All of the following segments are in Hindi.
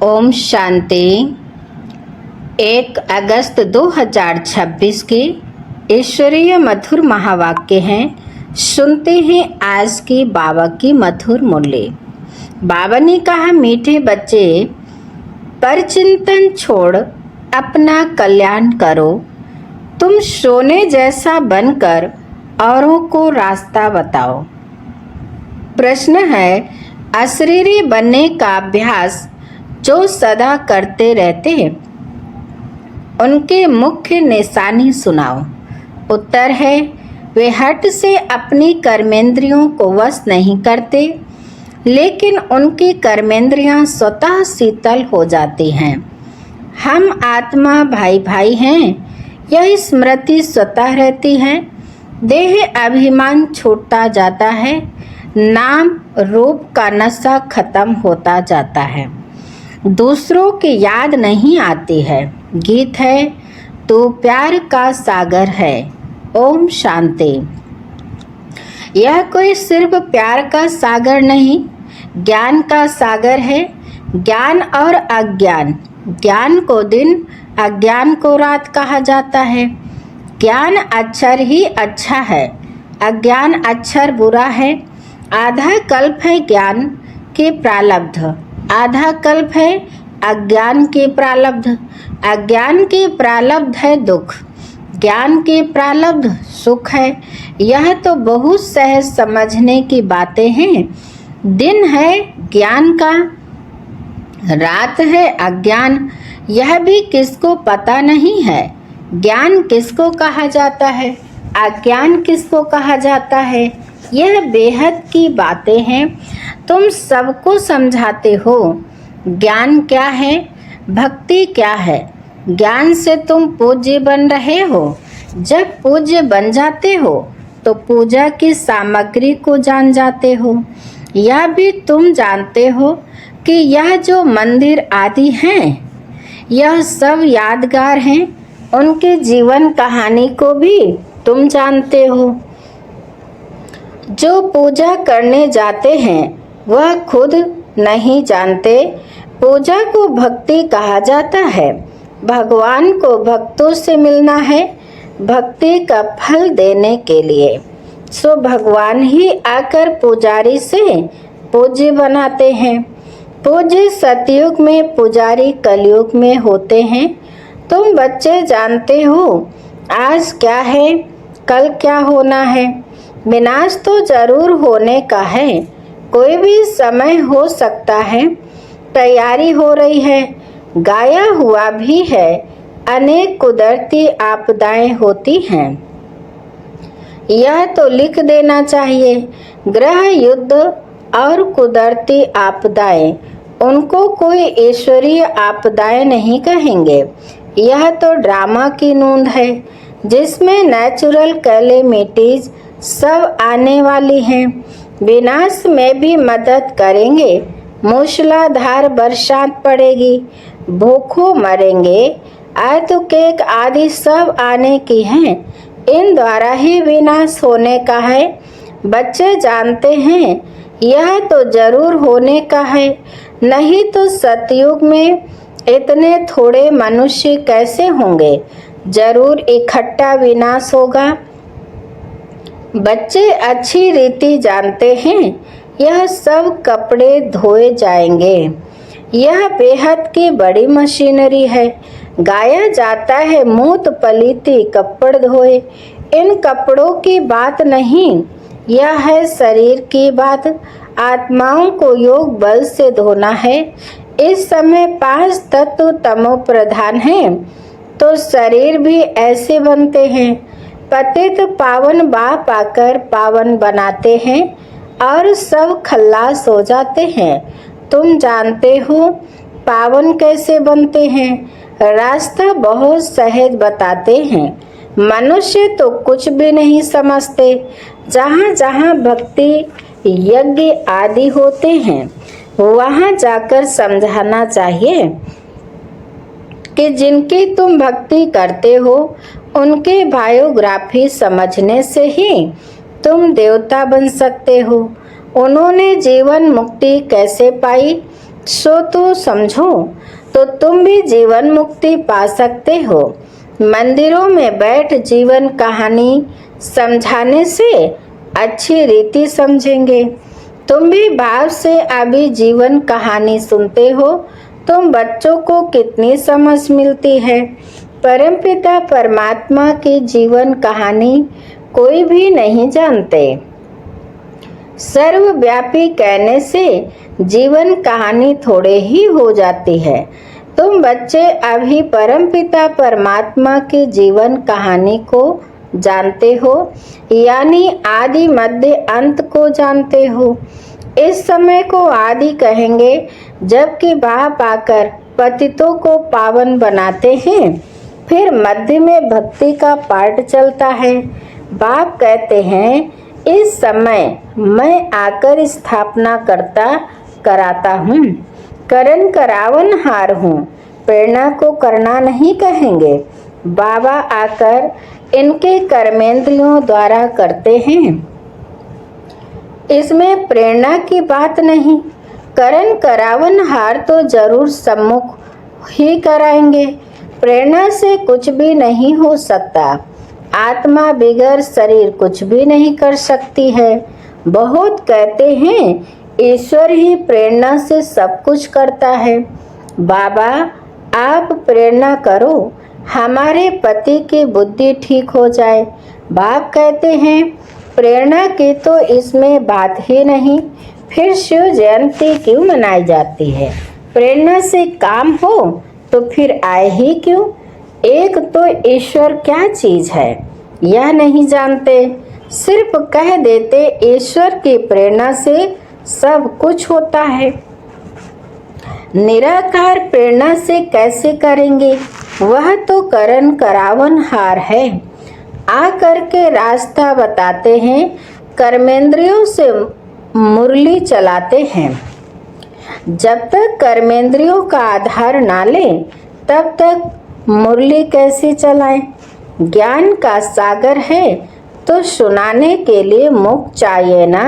ओम शांति। 1 अगस्त 2026 के ईश्वरीय मधुर महावाक्य हैं। सुनते हैं आज की बाबा की मधुर मूल्य। बाबा ने कहा, मीठे बच्चे, परचिंतन छोड़ अपना कल्याण करो। तुम सोने जैसा बनकर औरों को रास्ता बताओ। प्रश्न है, अशरीरी बनने का अभ्यास जो सदा करते रहते हैं उनके मुख्य निशानी सुनाओ। उत्तर है, वे हट से अपनी कर्मेंद्रियों को वश नहीं करते, लेकिन उनकी कर्मेंद्रियां स्वतः शीतल हो जाती हैं। हम आत्मा भाई भाई हैं, यह स्मृति स्वतः रहती है। देह अभिमान छूटता जाता है, नाम रूप का नशा खत्म होता जाता है, दूसरों की याद नहीं आती है। गीत है, तू प्यार का सागर है। ओम शांति। यह कोई सिर्फ प्यार का सागर नहीं, ज्ञान का सागर है। ज्ञान और अज्ञान, ज्ञान को दिन, अज्ञान को रात कहा जाता है। ज्ञान अक्षर ही अच्छा है, अज्ञान अक्षर बुरा है। आधा कल्प है ज्ञान के प्रारब्ध, आधा कल्प है अज्ञान के प्रारब्ध। अज्ञान के प्रारब्ध है दुख, ज्ञान के प्रारब्ध सुख है। यह तो बहुत सहज समझने की बातें हैं। दिन है ज्ञान का, रात है अज्ञान। यह भी किसको पता नहीं है। ज्ञान किसको कहा जाता है, अज्ञान किसको कहा जाता है। यह बेहद की बातें हैं। तुम सबको समझाते हो। ज्ञान क्या है, भक्ति क्या है। ज्ञान से तुम पूज्य बन रहे हो। जब पूज्य बन जाते हो तो पूजा की सामग्री को जान जाते हो। यह भी तुम जानते हो कि यह जो मंदिर आदि हैं, यह सब यादगार हैं। उनके जीवन कहानी को भी तुम जानते हो। जो पूजा करने जाते हैं वह खुद नहीं जानते। पूजा को भक्ति कहा जाता है। भगवान को भक्तों से मिलना है, भक्ति का फल देने के लिए। सो भगवान ही आकर पुजारी से पूज्य बनाते हैं। पूज्य सतयुग में, पुजारी कलयुग में होते हैं। तुम बच्चे जानते हो आज क्या है, कल क्या होना है। विनाश तो जरूर होने का है, कोई भी समय हो सकता है। तैयारी हो रही है, गाया हुआ भी है। अनेक कुदरती आपदाएं होती हैं, यह तो लिख देना चाहिए। ग्रह युद्ध और कुदरती आपदाएं, उनको कोई ईश्वरीय आपदाएं नहीं कहेंगे। यह तो ड्रामा की नूंद है जिसमें नेचुरल कैलेमिटीज सब आने वाली हैं। विनाश में भी मदद करेंगे। मूसलाधार बरसात पड़ेगी, भूखों मरेंगे, अर्थक्वेक आदि सब आने की हैं। इन द्वारा ही विनाश होने का है। बच्चे जानते हैं यह तो जरूर होने का है, नहीं तो सतयुग में इतने थोड़े मनुष्य कैसे होंगे। जरूर इकट्ठा विनाश होगा। बच्चे अच्छी रीति जानते हैं यह सब कपड़े धोए जाएंगे। यह बेहद की बड़ी मशीनरी है। गाया जाता है, मूत पलीती कपड़ धोए। इन कपड़ों की बात नहीं, यह है शरीर की बात। आत्माओं को योग बल से धोना है। इस समय 5 तत्व तमो प्रधान हैं, तो शरीर भी ऐसे बनते हैं। पतित पावन बाप आकर पावन बनाते हैं और सब खल्लास हो जाते हैं। तुम जानते हो पावन कैसे बनते हैं। रास्ता बहुत सहज बताते हैं। मनुष्य तो कुछ भी नहीं समझते। जहाँ जहाँ भक्ति यज्ञ आदि होते हैं वहाँ जाकर समझाना चाहिए कि जिनकी तुम भक्ति करते हो उनके बायोग्राफी समझने से ही तुम देवता बन सकते हो। उन्होंने जीवन मुक्ति कैसे पाई, सो तो समझो, तो तुम भी जीवन मुक्ति पा सकते हो। मंदिरों में बैठ जीवन कहानी समझाने से अच्छी रीति समझेंगे। तुम भी भाव से अभी जीवन कहानी सुनते हो। तुम बच्चों को कितनी समझ मिलती है। परमपिता परमात्मा की जीवन कहानी कोई भी नहीं जानते। सर्वव्यापी कहने से जीवन कहानी थोड़े ही हो जाती है। तुम बच्चे अभी परमपिता परमात्मा की जीवन कहानी को जानते हो, यानी आदि मध्य अंत को जानते हो। इस समय को आदि कहेंगे, जबकि बाप आकर पतितों को पावन बनाते हैं। फिर मध्य में भक्ति का पाठ चलता है। बाप कहते हैं, इस समय मैं आकर स्थापना कराता हूँ, करन करावन हार हूँ। प्रेरणा को करना नहीं कहेंगे। बाबा आकर इनके कर्मेंद्रियों द्वारा करते हैं। इसमें प्रेरणा की बात नहीं। करन करावन हार तो जरूर सम्मुख ही कराएंगे। प्रेरणा से कुछ भी नहीं हो सकता। आत्मा बिगर शरीर कुछ भी नहीं कर सकती है। बहुत कहते हैं ईश्वर ही प्रेरणा से सब कुछ करता है। बाबा आप प्रेरणा करो, हमारे पति की बुद्धि ठीक हो जाए। बाप कहते हैं प्रेरणा की तो इसमें बात ही नहीं। फिर शिव जयंती क्यों मनाई जाती है? प्रेरणा से काम हो तो फिर आए ही क्यों? एक तो ईश्वर क्या चीज है यह नहीं जानते। सिर्फ कह देते ईश्वर की प्रेरणा से सब कुछ होता है। निराकार प्रेरणा से कैसे करेंगे? वह तो करन करावन हार है। आकर के रास्ता बताते हैं, कर्मेंद्रियों से मुरली चलाते हैं। जब तक कर्मेंद्रियों का आधार ना ले तब तक मुरली कैसे चलाएं? ज्ञान का सागर है तो सुनाने के लिए मुख चाहिए ना।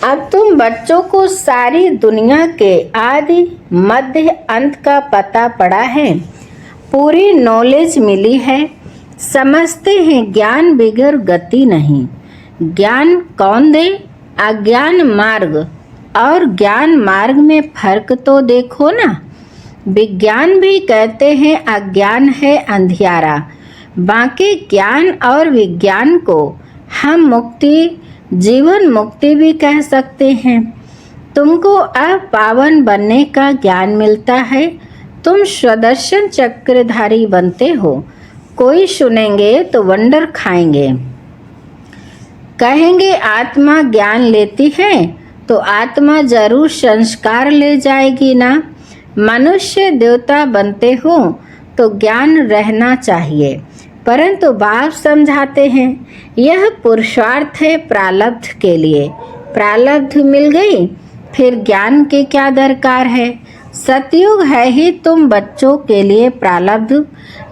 अब तुम बच्चों को सारी दुनिया के आदि मध्य अंत का पता पड़ा है, पूरी नॉलेज मिली है। समझते हैं ज्ञान बिगर गति नहीं। ज्ञान कौन दे? अज्ञान मार्ग और ज्ञान मार्ग में फर्क तो देखो ना। विज्ञान भी कहते हैं अज्ञान है अंधियारा। बाकी ज्ञान और विज्ञान को हम मुक्ति, जीवन मुक्ति भी कह सकते हैं। तुमको अब पावन बनने का ज्ञान मिलता है। तुम सुदर्शन चक्रधारी बनते हो। कोई सुनेंगे तो वंडर खाएंगे। कहेंगे आत्मा ज्ञान लेती है तो आत्मा जरूर संस्कार ले जाएगी ना। मनुष्य देवता बनते हो तो ज्ञान रहना चाहिए, परंतु बाप समझाते हैं यह पुरुषार्थ है प्रारब्ध के लिए। प्रारब्ध मिल गई फिर ज्ञान की क्या दरकार है? सतयुग है ही तुम बच्चों के लिए प्रारब्ध।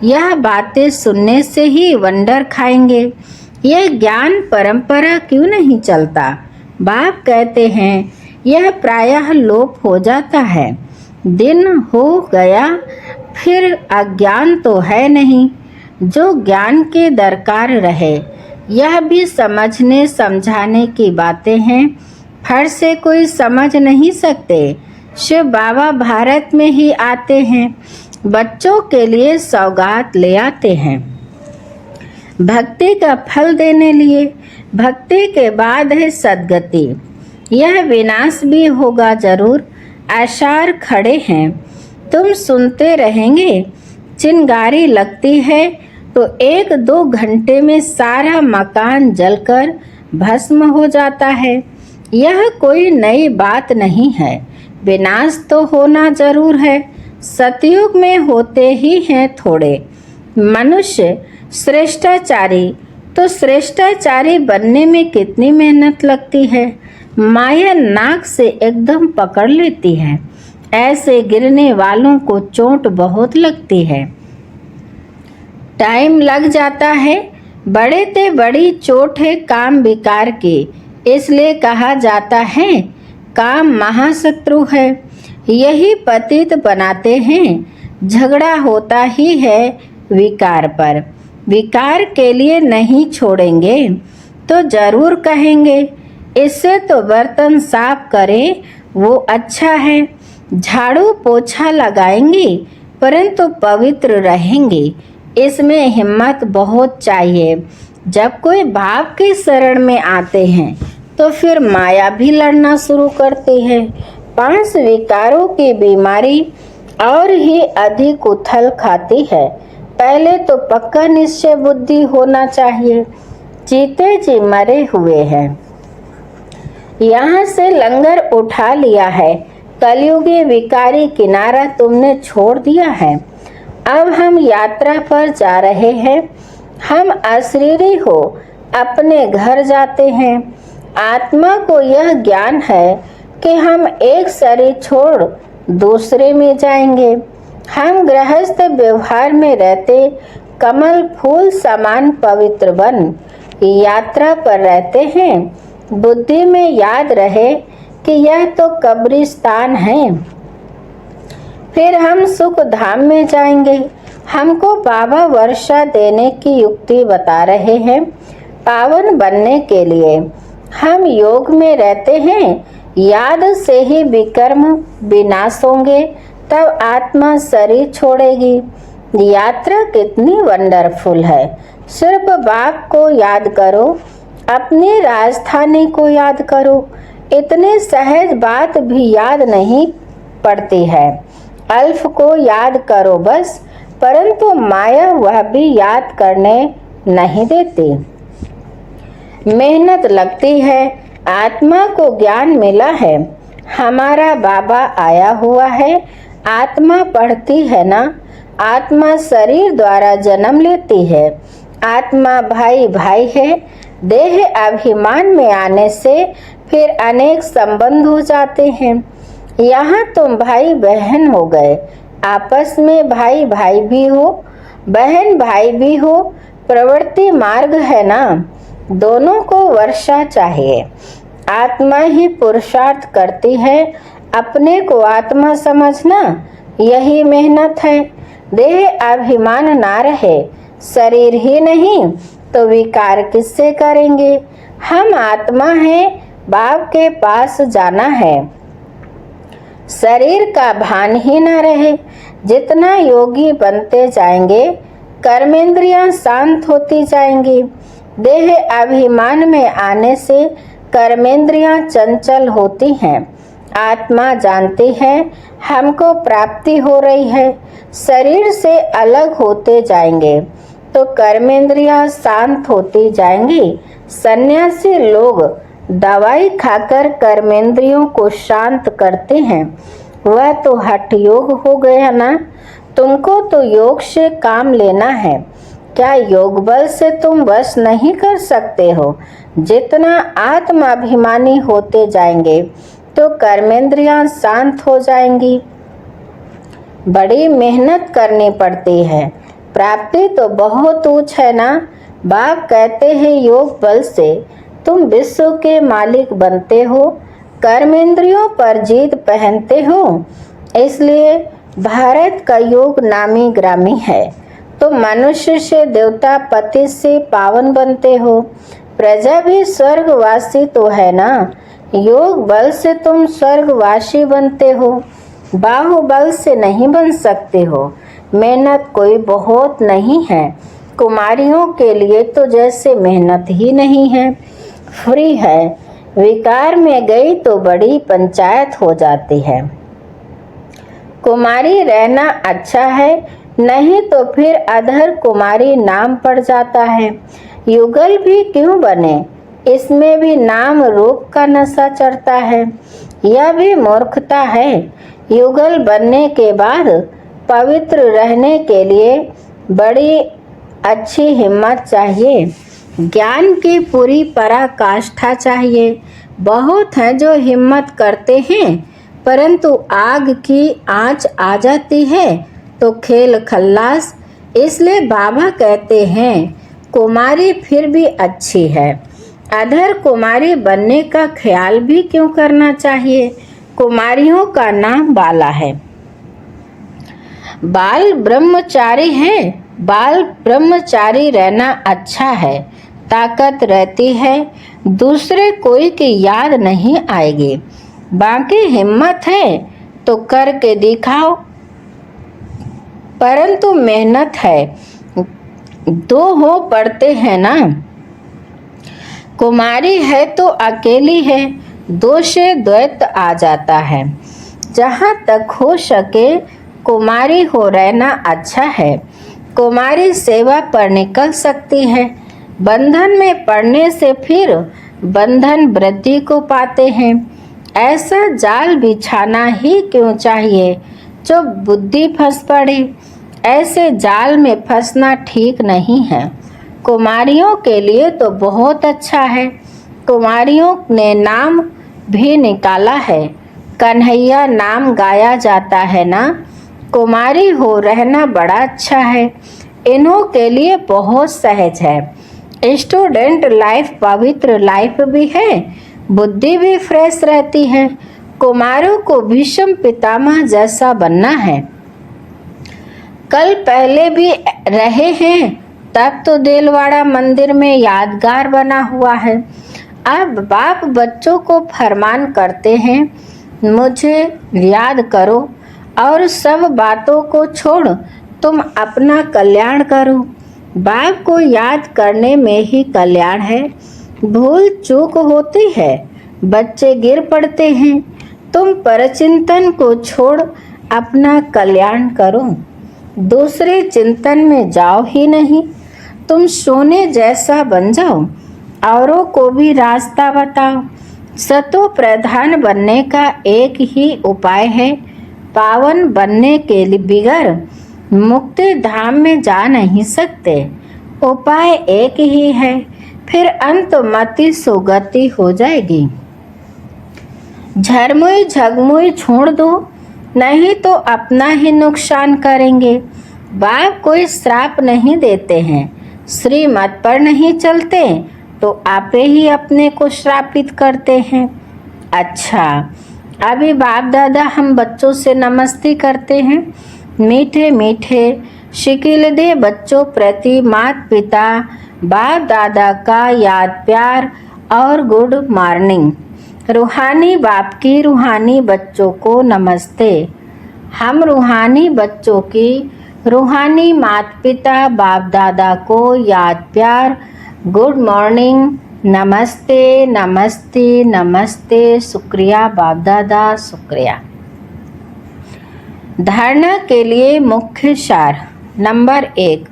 यह बातें सुनने से ही वंडर खाएंगे। यह ज्ञान परंपरा क्यों नहीं चलता? बाप कहते हैं यह प्रायः लोप हो जाता है। दिन हो गया फिर अज्ञान तो है नहीं। जो ज्ञान के दरकार रहे यह भी समझने समझाने की बातें हैं। फट से कोई समझ नहीं सकते। शिव बाबा भारत में ही आते हैं, बच्चों के लिए सौगात ले आते हैं, भक्ति का फल देने लिए। भक्ति के बाद है सद्गति। यह विनाश भी होगा जरूर। आसार खड़े हैं, तुम सुनते रहेंगे। चिंगारी लगती है तो 1-2 घंटे में सारा मकान जलकर भस्म हो जाता है। यह कोई नई बात नहीं है। विनाश तो होना जरूर है। सतयुग में होते ही हैं थोड़े। मनुष्य श्रेष्ठाचारी, तो श्रेष्ठाचारी बनने में कितनी मेहनत लगती है। माया नाक से एकदम पकड़ लेती है। ऐसे गिरने वालों को चोट बहुत लगती है। टाइम लग जाता है। बड़े ते बड़ी चोट है काम विकार की। इसलिए कहा जाता है काम महाशत्रु है। यही पतित बनाते हैं। झगड़ा होता ही है विकार पर। विकार के लिए नहीं छोड़ेंगे तो जरूर कहेंगे इससे तो बर्तन साफ करें वो अच्छा है। झाड़ू पोछा लगाएंगे परंतु पवित्र रहेंगे। इसमें हिम्मत बहुत चाहिए। जब कोई भाव के शरण में आते हैं तो फिर माया भी लड़ना शुरू करती है। 5 विकारों की बीमारी और ही अधिक उथल खाती है। पहले तो पक्का निश्चय बुद्धि होना चाहिए। जीते जी मरे हुए हैं। यहाँ से लंगर उठा लिया है। कलयुगी विकारी किनारा तुमने छोड़ दिया है। अब हम यात्रा पर जा रहे हैं। हम अशरीरी हो अपने घर जाते हैं। आत्मा को यह ज्ञान है कि हम एक शरीर छोड़ दूसरे में जाएंगे। हम गृहस्थ व्यवहार में रहते कमल फूल समान पवित्र बन यात्रा पर रहते हैं। बुद्धि में याद रहे कि यह तो कब्रिस्तान है। फिर हम सुख धाम में जाएंगे। हमको बाबा वर्षा देने की युक्ति बता रहे हैं पावन बनने के लिए। हम योग में रहते हैं। याद से ही विकर्म विनाश होंगे तब आत्मा शरीर छोड़ेगी। यात्रा कितनी वंडरफुल है। सिर्फ बाप को याद करो, अपनी राजधानी को याद करो। इतने सहज बात भी याद नहीं पड़ती है। अल्फ को याद करो बस, परंतु माया वह भी याद करने नहीं देती। मेहनत लगती है। आत्मा को ज्ञान मिला है। हमारा बाबा आया हुआ है। आत्मा पढ़ती है ना। आत्मा शरीर द्वारा जन्म लेती है। आत्मा भाई भाई है। देह अभिमान में आने से फिर अनेक संबंध हो जाते हैं। यहाँ तुम भाई बहन हो गए। आपस में भाई भाई भी हो, बहन भाई भी हो। प्रवृत्ति मार्ग है ना। दोनों को वर्षा चाहिए। आत्मा ही पुरुषार्थ करती है। अपने को आत्मा समझना यही मेहनत है। देह अभिमान ना रहे। शरीर ही नहीं तो विकार किससे करेंगे। हम आत्मा हैं। बाप के पास जाना है। शरीर का भान ही ना रहे। जितना योगी बनते जाएंगे कर्मेंद्रियां शांत होती जाएंगी। देह अभिमान में आने से कर्मेंद्रियां चंचल होती हैं। आत्मा जानती है हमको प्राप्ति हो रही है। शरीर से अलग होते जाएंगे तो कर्मेंद्रियां शांत होती जाएंगी। सन्यासी लोग दवाई खाकर कर्मेंद्रियों को शांत करते हैं। वह तो हठ योग हो गया ना। तुमको तो योग से काम लेना है। क्या योग बल से तुम वश नहीं कर सकते हो। जितना आत्माभिमानी होते जाएंगे तो कर्मेंद्रियां शांत हो जाएंगी। बड़ी मेहनत करनी पड़ती है। प्राप्ति तो बहुत ऊंच है ना। बाप कहते हैं योग बल से तुम विश्व के मालिक बनते हो। कर्मेंद्रियों पर जीत पहनते हो। इसलिए भारत का योग नामी ग्रामी है। तुम मनुष्य से देवता पति से पावन बनते हो। प्रजा भी स्वर्गवासी तो है ना। योग बल से तुम स्वर्गवासी बनते हो। बाहुबल से नहीं बन सकते हो। मेहनत कोई बहुत नहीं है। कुमारियों के लिए तो जैसे मेहनत ही नहीं है, फ्री है। विकार में गई तो बड़ी पंचायत हो जाती है। कुमारी रहना अच्छा है, नहीं तो फिर अधर कुमारी नाम पड़ जाता है। युगल भी क्यों बने, इसमें भी नाम रूप का नशा चढ़ता है। यह भी मूर्खता है। युगल बनने के बाद पवित्र रहने के लिए बड़ी अच्छी हिम्मत चाहिए। ज्ञान की पूरी पराकाष्ठा चाहिए। बहुत हैं जो हिम्मत करते हैं, परंतु आग की आंच आ जाती है तो खेल खल्लास। इसलिए बाबा कहते हैं कुमारी फिर भी अच्छी है। अधर कुमारी बनने का ख्याल भी क्यों करना चाहिए? कुमारियों का नाम बाला है। बाल ब्रह्मचारी है। बाल ब्रह्मचारी रहना अच्छा है, ताकत रहती है, दूसरे कोई की याद नहीं आएगी। बाकी हिम्मत है तो करके दिखाओ, परंतु मेहनत है, दो हो पड़ते हैं ना। कुमारी है तो अकेली है, दो से द्वैत आ जाता है। जहाँ तक हो सके कुमारी हो रहना अच्छा है। कुमारी सेवा पर निकल सकती है। बंधन में पड़ने से फिर बंधन वृद्धि को पाते हैं। ऐसा जाल बिछाना ही क्यों चाहिए जो बुद्धि फंस पड़े। ऐसे जाल में फंसना ठीक नहीं है। कुमारियों के लिए तो बहुत अच्छा है। कुमारियों ने नाम भी निकाला है, कन्हैया नाम गाया जाता है ना। कुमारी हो रहना बड़ा अच्छा है, इन्हों के लिए बहुत सहज है। स्टूडेंट लाइफ पवित्र लाइफ भी है, बुद्धि भी फ्रेश रहती है। कुमारों को भीष्म पितामह जैसा बनना है। कल पहले भी रहे हैं, तब तो देलवाड़ा मंदिर में यादगार बना हुआ है। अब बाप बच्चों को फरमान करते हैं, मुझे याद करो और सब बातों को छोड़ तुम अपना कल्याण करो। बाप को याद करने में ही कल्याण है। भूल चूक होती है, बच्चे गिर पड़ते हैं। तुम परचिंतन को छोड़ अपना कल्याण करो, दूसरे चिंतन में जाओ ही नहीं। तुम सोने जैसा बन जाओ, औरों को भी रास्ता बताओ। सतो प्रधान बनने का एक ही उपाय है, पावन बनने के लिए बिगर मुक्ति धाम में जा नहीं सकते। उपाय एक ही है, फिर अंतमति सुगति हो जाएगी। झरमुई झगमुई छोड़ दो, नहीं तो अपना ही नुकसान करेंगे। बाप कोई श्राप नहीं देते हैं, श्रीमत पर नहीं चलते तो आपे ही अपने को श्रापित करते हैं। अच्छा, अभी बाप दादा हम बच्चों से नमस्ते करते हैं। मीठे मीठे शिकिल दे बच्चों प्रति माता पिता बाप दादा का याद प्यार और गुड मॉर्निंग। रूहानी बाप की रूहानी बच्चों को नमस्ते। हम रूहानी बच्चों की रूहानी माता पिता बाप दादा को याद प्यार गुड मॉर्निंग, नमस्ते नमस्ते नमस्ते, शुक्रिया बाप दादा, शुक्रिया। धारणा के लिए मुख्य सार। नंबर 1,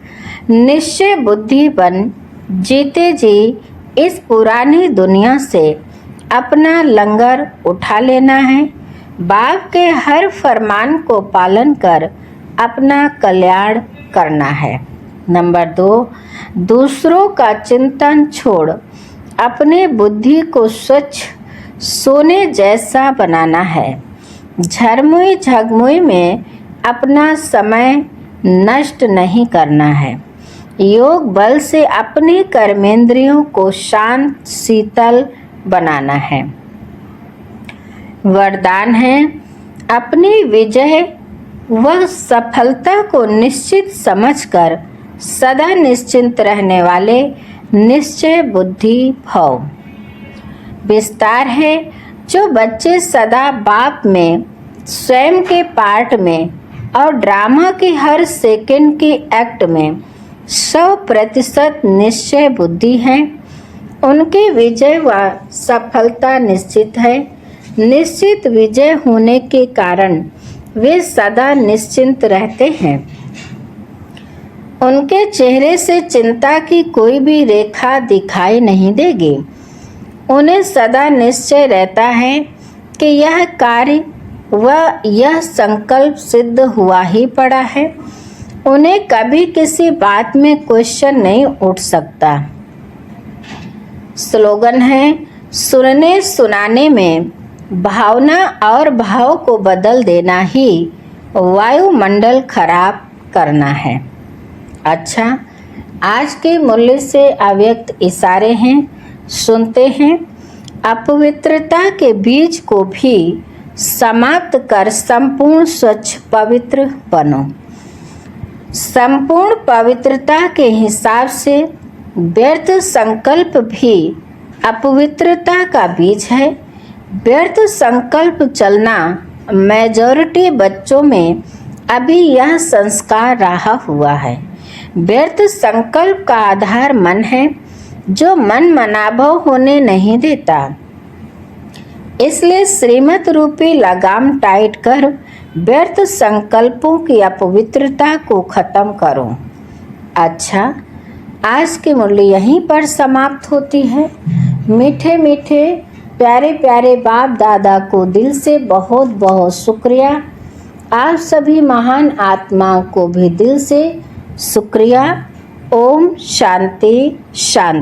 निश्चय बुद्धि बन जीते जी इस पुरानी दुनिया से अपना लंगर उठा लेना है। बाप के हर फरमान को पालन कर अपना कल्याण करना है। नंबर 2, दूसरों का चिंतन छोड़ अपने बुद्धि को स्वच्छ सोने जैसा बनाना है। झरमुई झगमुई में अपना समय नष्ट नहीं करना है। योग बल से अपने कर्मेंद्रियों को शांत शीतल बनाना है। वरदान है, अपनी विजय व सफलता को निश्चित समझकर सदा निश्चिंत रहने वाले निश्चय बुद्धि भव। विस्तार है, जो बच्चे सदा बाप में, स्वयं के पार्ट में और ड्रामा की हर सेकंड की एक्ट में 100% निश्चय बुद्धि हैं, उनकी विजय व सफलता निश्चित है। निश्चित विजय होने के कारण वे सदा निश्चिंत रहते हैं। उनके चेहरे से चिंता की कोई भी रेखा दिखाई नहीं देगी। उन्हें सदा निश्चय रहता है कि यह कार्य व यह संकल्प सिद्ध हुआ ही पड़ा है। उन्हें कभी किसी बात में क्वेश्चन नहीं उठ सकता। स्लोगन है, सुनने सुनाने में भावना और भाव को बदल देना ही वायुमंडल खराब करना है। अच्छा, आज के मूल्य से अव्यक्त इशारे हैं। सुनते हैं, अपवित्रता के बीज को भी समाप्त कर संपूर्ण स्वच्छ पवित्र बनो। संपूर्ण पवित्रता के हिसाब से व्यर्थ संकल्प भी अपवित्रता का बीज है। व्यर्थ संकल्प चलना मेजॉरिटी बच्चों में अभी यह संस्कार रहा हुआ है। व्यर्थ संकल्प का आधार मन है, जो मन मनाभव होने नहीं देता। इसलिए श्रीमत रूपी लगाम टाइट कर व्यर्थ संकल्पों की अपवित्रता को खत्म करो। अच्छा, आज की मुरली यहीं पर समाप्त होती है। मीठे मीठे प्यारे प्यारे बाप दादा को दिल से बहुत बहुत शुक्रिया। आप सभी महान आत्माओं को भी दिल से शुक्रिया। ओम शांति शांति।